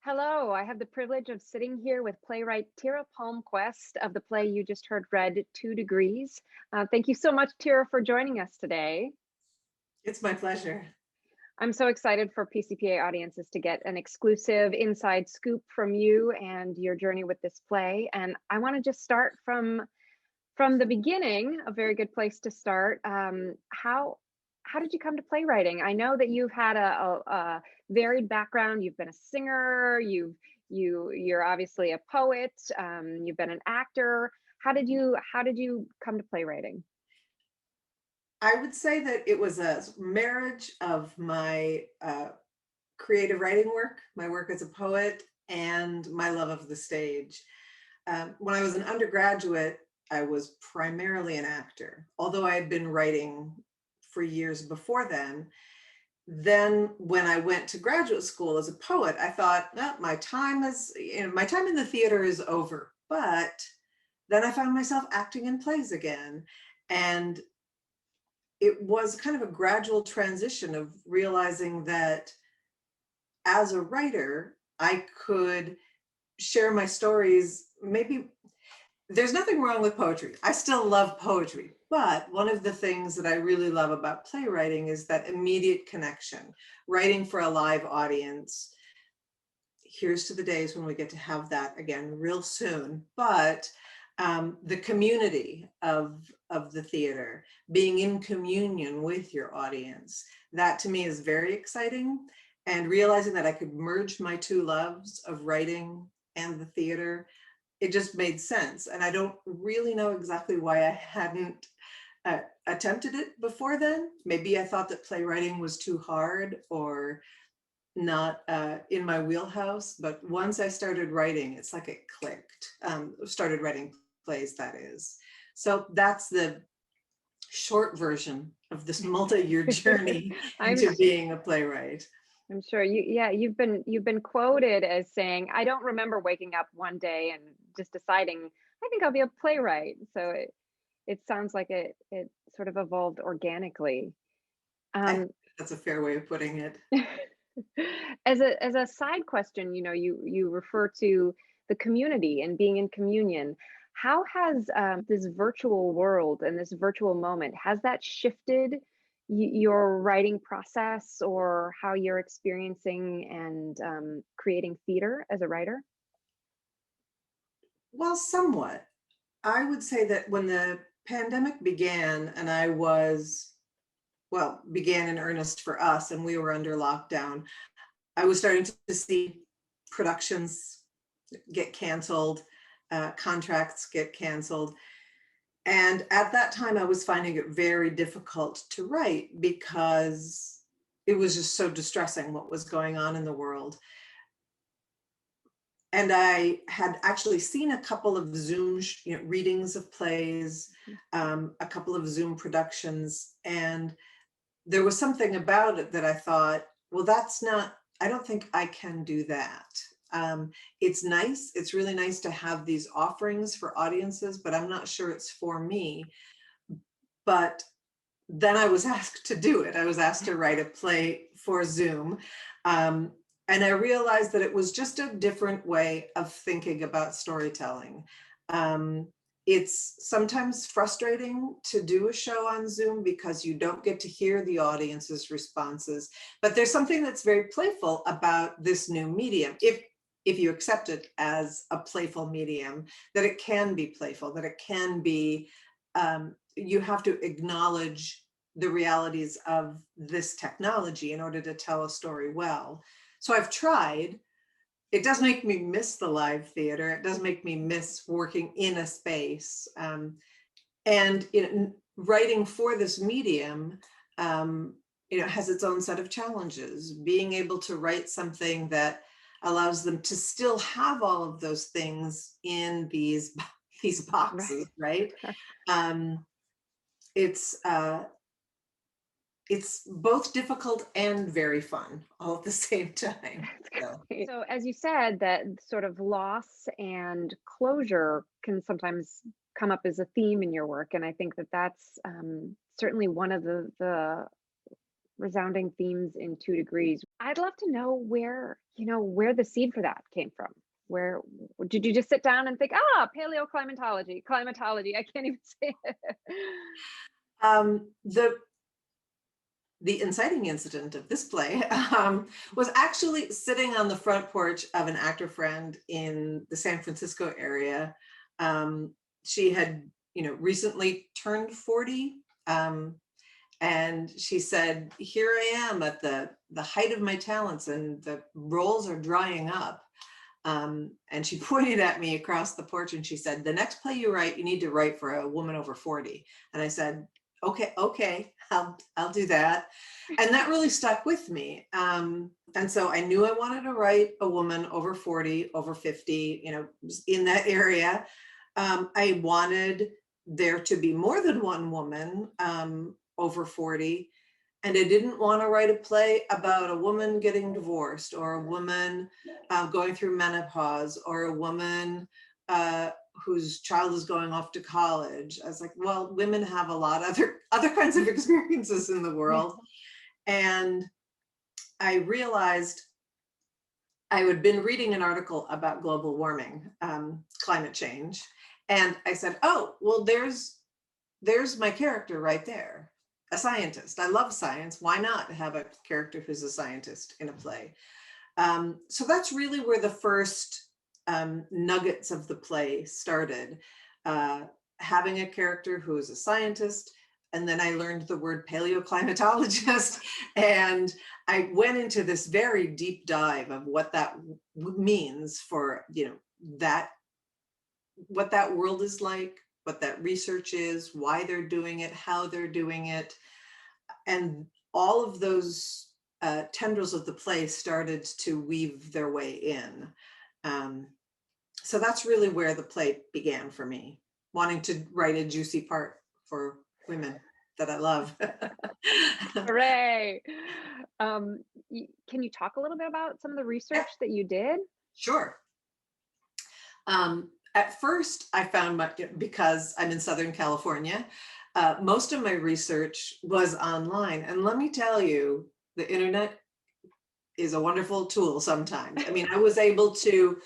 Hello, I have the privilege of sitting here with playwright Tira Palmquist of the play you just heard read, 2 Degrees. Thank you so much, Tira, for joining us today. It's my pleasure. I'm so excited for PCPA audiences to get an exclusive inside scoop from you and your journey with this play. And I want to just start from the beginning, a very good place to start. How did you come to playwriting? I know that you've had a varied background. You've been a singer. You're obviously a poet. You've been an actor. How did you come to playwriting? I would say that it was a marriage of my creative writing work, my work as a poet, and my love of the stage. When I was an undergraduate, I was primarily an actor, although I had been writing for years before then. Then when I went to graduate school as a poet, I thought, well, my time in the theater is over. But then I found myself acting in plays again. And it was kind of a gradual transition of realizing that as a writer, I could share my stories. Maybe there's nothing wrong with poetry. I still love poetry. But one of the things that I really love about playwriting is that immediate connection, writing for a live audience. Here's to the days when we get to have that again real soon. But the community of the theater, being in communion with your audience, that to me is very exciting. And realizing that I could merge my two loves of writing and the theater, it just made sense. And I don't really know exactly why I hadn't attempted it before then. Maybe I thought that playwriting was too hard or not in my wheelhouse, but once I started writing, it's like it clicked. Started writing plays, that is. So that's the short version of this multi-year journey I'm into being a playwright. I'm sure you've been quoted as saying, "I don't remember waking up one day and just deciding I think I'll be a playwright." So it sounds like it sort of evolved organically. I think Um, that's a fair way of putting it. as a side question, you refer to the community and being in communion. How has this virtual world and this virtual moment, has that shifted your writing process or how you're experiencing and creating theater as a writer? Well, somewhat. I would say that when the pandemic began and began in earnest for us and we were under lockdown, I was starting to see productions get canceled, contracts get canceled. And at that time, I was finding it very difficult to write because it was just so distressing what was going on in the world. And I had actually seen a couple of Zoom readings of plays, a couple of Zoom productions, and there was something about it that I thought, well, I don't think I can do that. It's nice. It's really nice to have these offerings for audiences, but I'm not sure it's for me. But then I was asked to do it. I was asked to write a play for Zoom. And I realized that it was just a different way of thinking about storytelling. It's sometimes frustrating to do a show on Zoom because you don't get to hear the audience's responses. But there's something that's very playful about this new medium. If you accept it as a playful medium, that it can be playful, that it can be, you have to acknowledge the realities of this technology in order to tell a story well. So I've tried. It does make me miss the live theater. It does make me miss working in a space. And writing for this medium, has its own set of challenges. Being able to write something that allows them to still have all of those things in these boxes, right? It's both difficult and very fun all at the same time. So as you said, that sort of loss and closure can sometimes come up as a theme in your work, and I think that that's certainly one of the resounding themes in 2 degrees. I'd love to know where, where the seed for that came from. Where did you just sit down and think, climatology? I can't even say it. The inciting incident of this play was actually sitting on the front porch of an actor friend in the San Francisco area. She had, recently turned 40. And she said, here I am at the height of my talents and the roles are drying up. And she pointed at me across the porch and she said, the next play you write, you need to write for a woman over 40. And I said, okay, I'll do that. And that really stuck with me. And so I knew I wanted to write a woman over 40, over 50, in that area. I wanted there to be more than one woman over 40. And I didn't want to write a play about a woman getting divorced or a woman going through menopause or a woman whose child is going off to college. I was like, well, women have a lot of other kinds of experiences in the world. And I realized I had been reading an article about global warming, climate change. And I said, oh, well, there's my character right there. A scientist. I love science. Why not have a character who's a scientist in a play? So that's really where the first nuggets of the play started. Having a character who is a scientist, and then I learned the word paleoclimatologist, and I went into this very deep dive of what that means for, what that world is like, what that research is, why they're doing it, how they're doing it. And all of those tendrils of the play started to weave their way in. So that's really where the play began for me, wanting to write a juicy part for women that I love. Hooray. Can you talk a little bit about some of the research that you did? Sure. At first, I found because I'm in Southern California, most of my research was online. And let me tell you, the internet is a wonderful tool sometimes. I mean, I was able to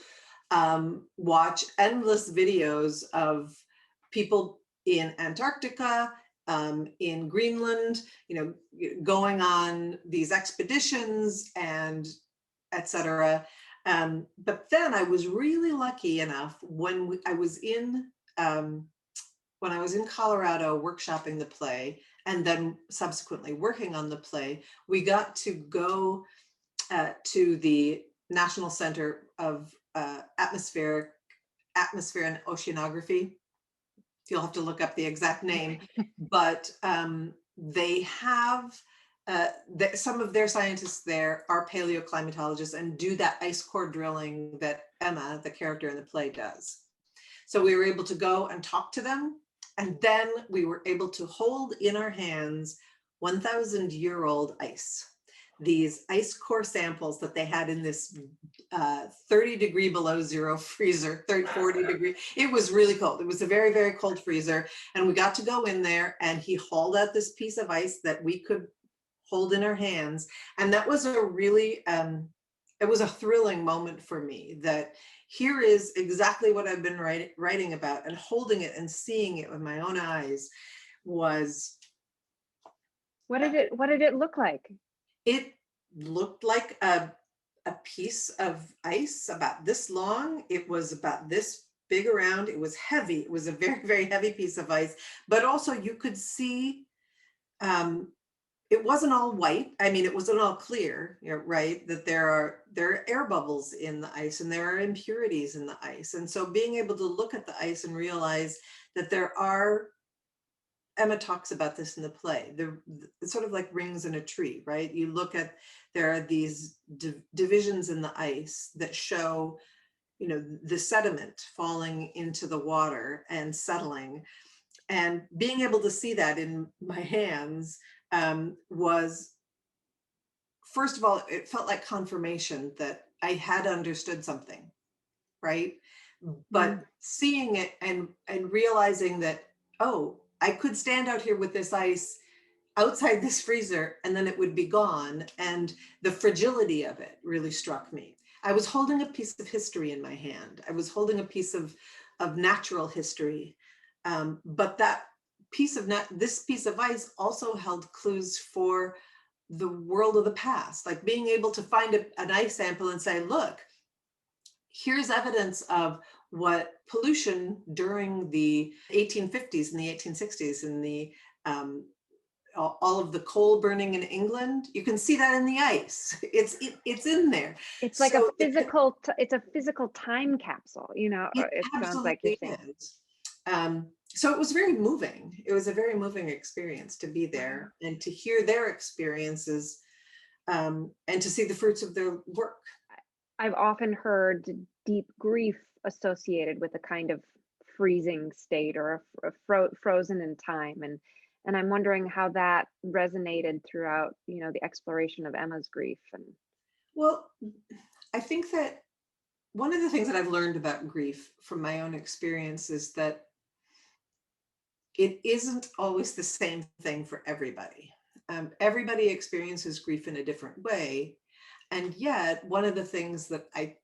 watch endless videos of people in Antarctica, in Greenland, going on these expeditions and etc. But then I was really lucky enough when I was in Colorado workshopping the play and then subsequently working on the play, we got to go to the National Center of Atmosphere and Oceanography. You'll have to look up the exact name, but they have some of their scientists there are paleoclimatologists and do that ice core drilling that Emma, the character in the play, does. So we were able to go and talk to them. And then we were able to hold in our hands 1,000-year-old ice. These ice core samples that they had in this 30 degree below zero freezer, 40 degree. It was really cold. It was a very, very cold freezer. And we got to go in there and he hauled out this piece of ice that we could hold in our hands. And that was a really, it was a thrilling moment for me that here is exactly what I've been writing about, and holding it and seeing it with my own eyes was. What did it look like? It looked like a piece of ice about this long. It was about this big around. It was heavy. It was a very, very heavy piece of ice, but also you could see, it wasn't all white. I mean, it wasn't all clear, right? That there are air bubbles in the ice and there are impurities in the ice. And so being able to look at the ice and realize that there are, Emma talks about this in the play, it's sort of like rings in a tree, right? You look at, there are these divisions in the ice that show, the sediment falling into the water and settling. And being able to see that in my hands was, first of all, it felt like confirmation that I had understood something, right? But seeing it and realizing that, oh, I could stand out here with this ice outside this freezer, and then it would be gone. And the fragility of it really struck me. I was holding a piece of history in my hand. I was holding a piece of natural history. But that this piece of ice also held clues for the world of the past, like being able to find an ice sample and say, look, here's evidence of what pollution during the 1850s and the 1860s and the all of the coal burning in England. You can see that in the ice. It's in there. It's like a So physical, it's a physical time capsule, you know, it it sounds like you're absolutely saying. is. So it was very moving. It was a very moving experience to be there and to hear their experiences, and to see the fruits of their work. I've often heard deep grief associated with a kind of freezing state or frozen in time, and I'm wondering how that resonated throughout, you know, the exploration of Emma's grief. And Well, I think that one of the things that I've learned about grief from my own experience is that it isn't always the same thing for everybody. Everybody experiences grief in a different way. And yet, one of the things that I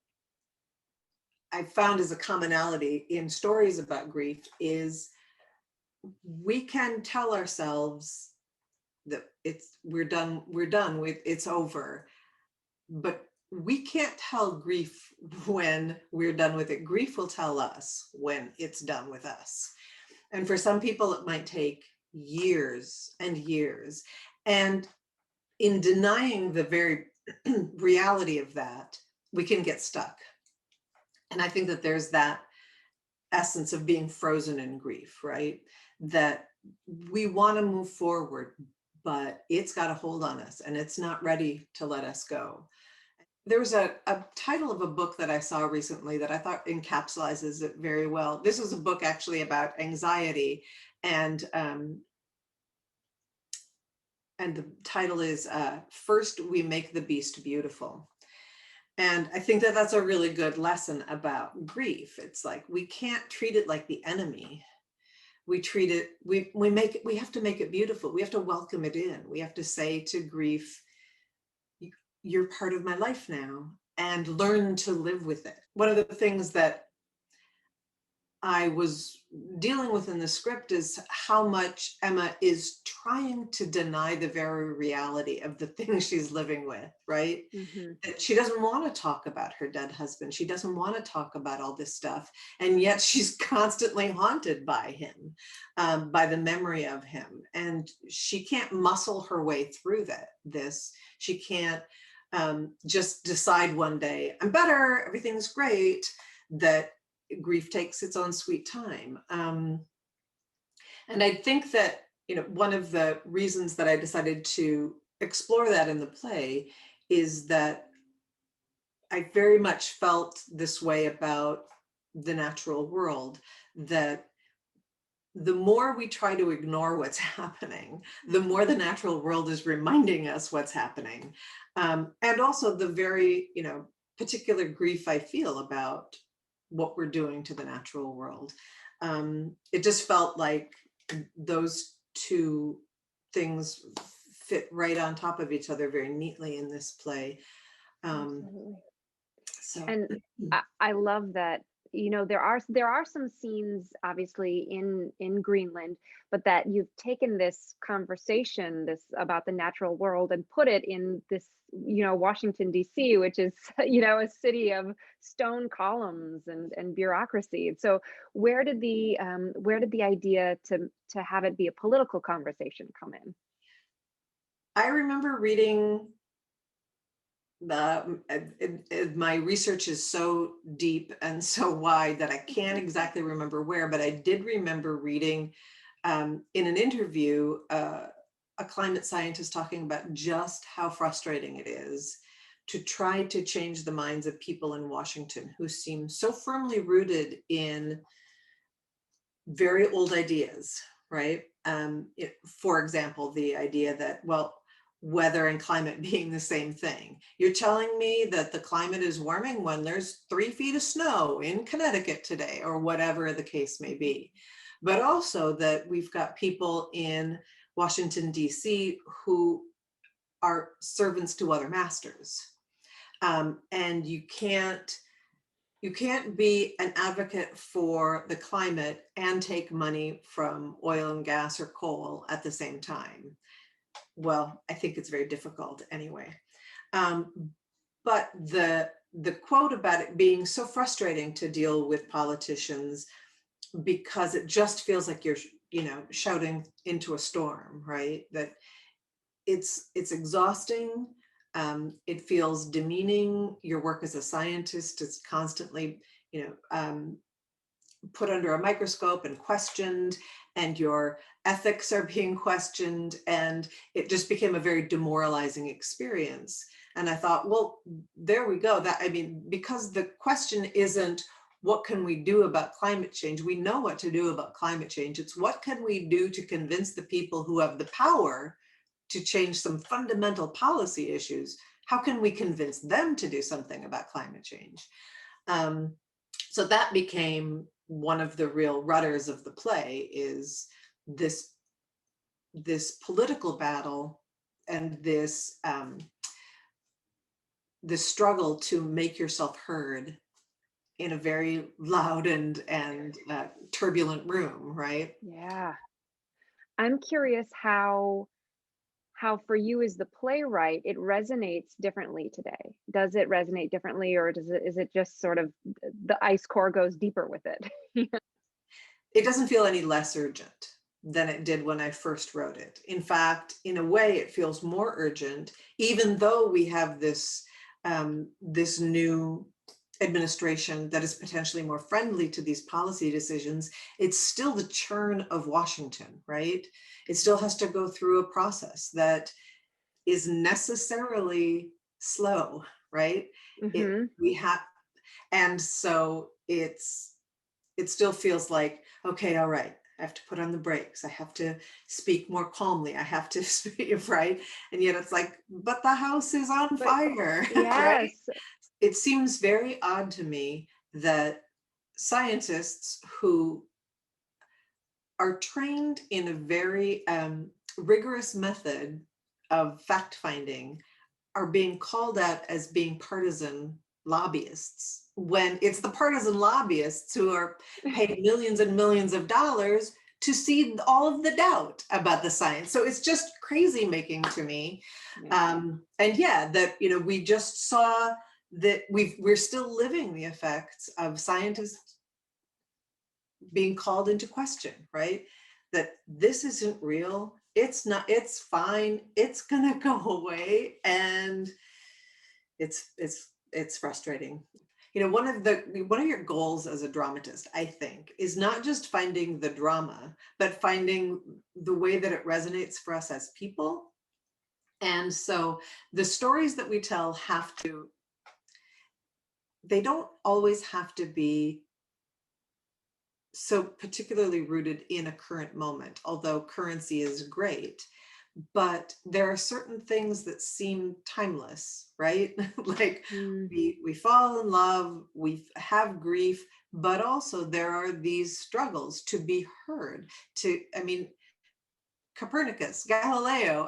found as a commonality in stories about grief is we can tell ourselves that we're done with, it's over. But we can't tell grief when we're done with it. Grief will tell us when it's done with us. And for some people, it might take years and years. And in denying the very reality of that, we can get stuck. And I think that there's that essence of being frozen in grief, right? That we want to move forward, but it's got a hold on us and it's not ready to let us go. There was a title of a book that I saw recently that I thought encapsulates it very well. This was a book actually about anxiety, and the title is First We Make the Beast Beautiful. And I think that that's a really good lesson about grief. It's like we can't treat it like the enemy. We treat it, we have to make it beautiful. We have to welcome it in. We have to say to grief, you're part of my life now, and learn to live with it. One of the things that I was dealing with in the script is how much Emma is trying to deny the very reality of the things she's living with, right? That she doesn't want to talk about her dead husband. She doesn't want to talk about all this stuff. And yet she's constantly haunted by him, by the memory of him. And she can't muscle her way through this. She can't just decide one day, I'm better, everything's great, that grief takes its own sweet time. And I think that, you know, one of the reasons that I decided to explore that in the play is that I very much felt this way about the natural world, that the more we try to ignore what's happening, the more the natural world is reminding us what's happening. And also the very, you know, particular grief I feel about what we're doing to the natural world. It just felt like those two things fit right on top of each other very neatly in this play. And I love that, you know, there are some scenes obviously in Greenland, but that you've taken this conversation, this about the natural world, and put it in this, you know, Washington DC, which is, you know, a city of stone columns and bureaucracy. And so where did the idea to have it be a political conversation come in? I remember reading my research is so deep and so wide that I can't exactly remember where, but I did remember reading in an interview a climate scientist talking about just how frustrating it is to try to change the minds of people in Washington who seem so firmly rooted in very old ideas, right? For example, the idea that, well, weather and climate being the same thing. You're telling me that the climate is warming when there's 3 feet of snow in Connecticut today, or whatever the case may be. But also that we've got people in Washington, D.C., who are servants to other masters. And you can't be an advocate for the climate and take money from oil and gas or coal at the same time. Well, I think it's very difficult anyway. But the quote about it being so frustrating to deal with politicians because it just feels like you're, shouting into a storm, right? That it's exhausting. It feels demeaning. Your work as a scientist is constantly, put under a microscope and questioned, and your ethics are being questioned, and it just became a very demoralizing experience. And I thought, well, there we go. Because the question isn't what can we do about climate change? We know what to do about climate change. It's what can we do to convince the people who have the power to change some fundamental policy issues? How can we convince them to do something about climate change? So that became one of the real rudders of the play, is this political battle and this struggle to make yourself heard in a very loud and turbulent room, right? Yeah. I'm curious how for you as the playwright, it resonates differently today. Does it resonate differently, or is it just sort of the ice core goes deeper with it? It doesn't feel any less urgent than it did when I first wrote it. In fact, in a way, it feels more urgent, even though we have this new administration that is potentially more friendly to these policy decisions. It's still the churn of Washington, right? It still has to go through a process that is necessarily slow, right? And so it still feels like, okay, all right, I have to put on the brakes. I have to speak more calmly. I have to speak, right? And yet it's like, but the house is on fire, yes. right? It seems very odd to me that scientists who are trained in a very rigorous method of fact-finding are being called out as being partisan lobbyists, when it's the partisan lobbyists who are paid millions and millions of dollars to seed all of the doubt about the science. So it's just crazy making to me. And yeah, that, we just saw that we're still living the effects of scientists being called into question, right? That this isn't real. It's not, it's fine. It's gonna go away. And it's frustrating. One of your goals as a dramatist, I think, is not just finding the drama, but finding the way that it resonates for us as people. And so the stories that we tell they don't always have to be so particularly rooted in a current moment, although currency is great. But there are certain things that seem timeless, right? Like we fall in love, we have grief, but also there are these struggles to be heard. Copernicus, Galileo.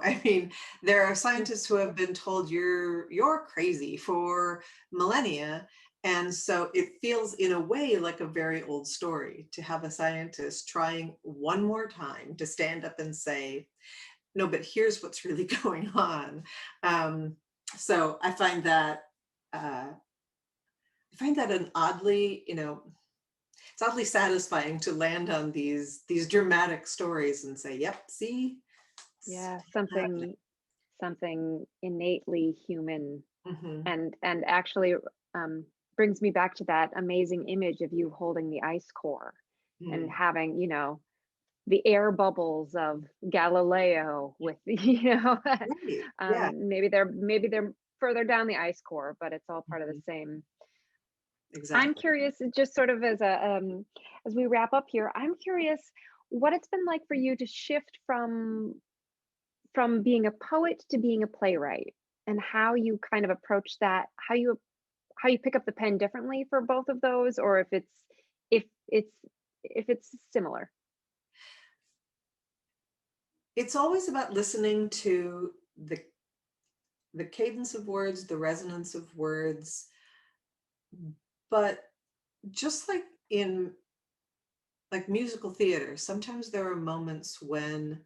There are scientists who have been told you're crazy for millennia. And so it feels in a way like a very old story to have a scientist trying one more time to stand up and say, no, but here's what's really going on. So I find that an oddly, it's oddly satisfying to land on these dramatic stories and say, yep, see? Yeah, something innately human. And actually brings me back to that amazing image of you holding the ice core and having, the air bubbles of Galileo with, Right. Yeah. maybe they're further down the ice core, but it's all part of the same. Exactly. I'm curious, just sort of as we wrap up here, I'm curious what it's been like for you to shift from being a poet to being a playwright, and how you kind of approach that, how you pick up the pen differently for both of those, or if it's similar. It's always about listening to the cadence of words, the resonance of words, but just like in like musical theater, sometimes there are moments when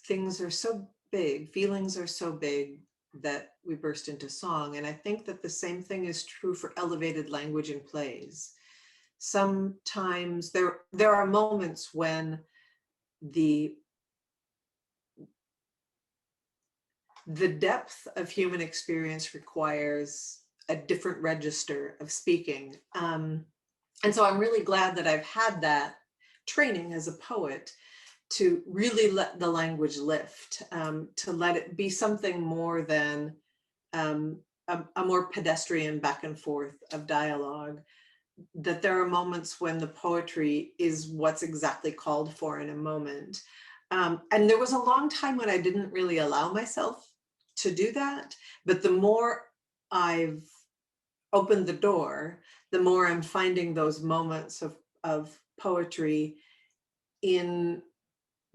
things are so big, feelings are so big that we burst into song. And I think that the same thing is true for elevated language in plays. Sometimes there are moments when the depth of human experience requires a different register of speaking. And so I'm really glad that I've had that training as a poet to really let the language lift, to let it be something more than a more pedestrian back and forth of dialogue, that there are moments when the poetry is what's exactly called for in a moment. And there was a long time when I didn't really allow myself to do that, but the more I've opened the door, the more I'm finding those moments of poetry in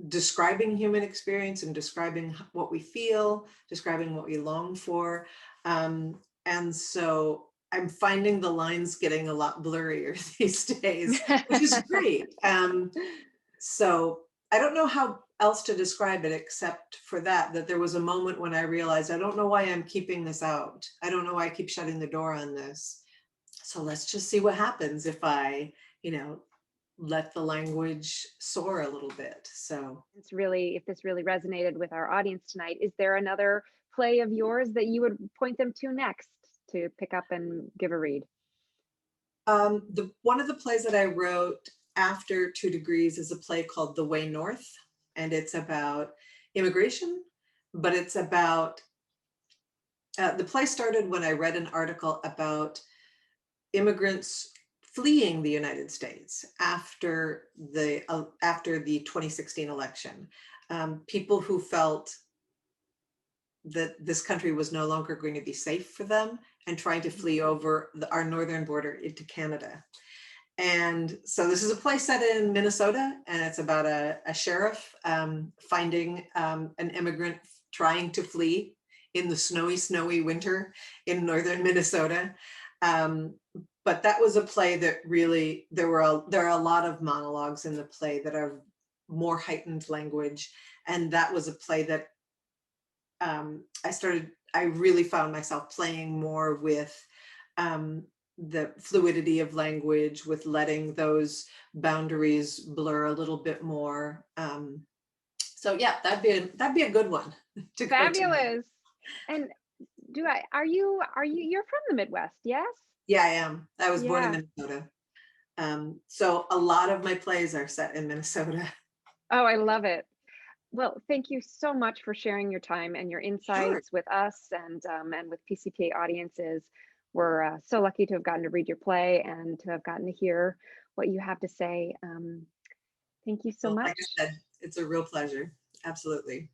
describing human experience and describing what we feel, describing what we long for. And so I'm finding the lines getting a lot blurrier these days, which is great. So I don't know how else to describe it except for that there was a moment when I realized, I don't know why I'm keeping this out. I don't know why I keep shutting the door on this. So let's just see what happens if I, let the language soar a little bit. So If this really resonated with our audience tonight, is there another play of yours that you would point them to next to pick up and give a read? one of the plays that I wrote after 2 Degrees is a play called The Way North, and it's about immigration, but it's about the play started when I read an article about immigrants fleeing the United States after the 2016 election. People who felt that this country was no longer going to be safe for them and trying to flee over our northern border into Canada. And so this is a play set in Minnesota, and it's about a sheriff finding an immigrant trying to flee in the snowy winter in northern Minnesota. But that was a play that really, there are a lot of monologues in the play that are more heightened language. And that was a play that I really found myself playing more with the fluidity of language, with letting those boundaries blur a little bit more. So yeah, that'd be a good one to go to. Fabulous. And you're from the Midwest, yes? Yeah, I am. I was born in Yeah. Minnesota. So a lot of my plays are set in Minnesota. Oh, I love it. Well, thank you so much for sharing your time and your Sure. insights with us and with PCPA audiences. We're so lucky to have gotten to read your play and to have gotten to hear what you have to say. Thank you so Well, like much. I said, it's a real pleasure. Absolutely.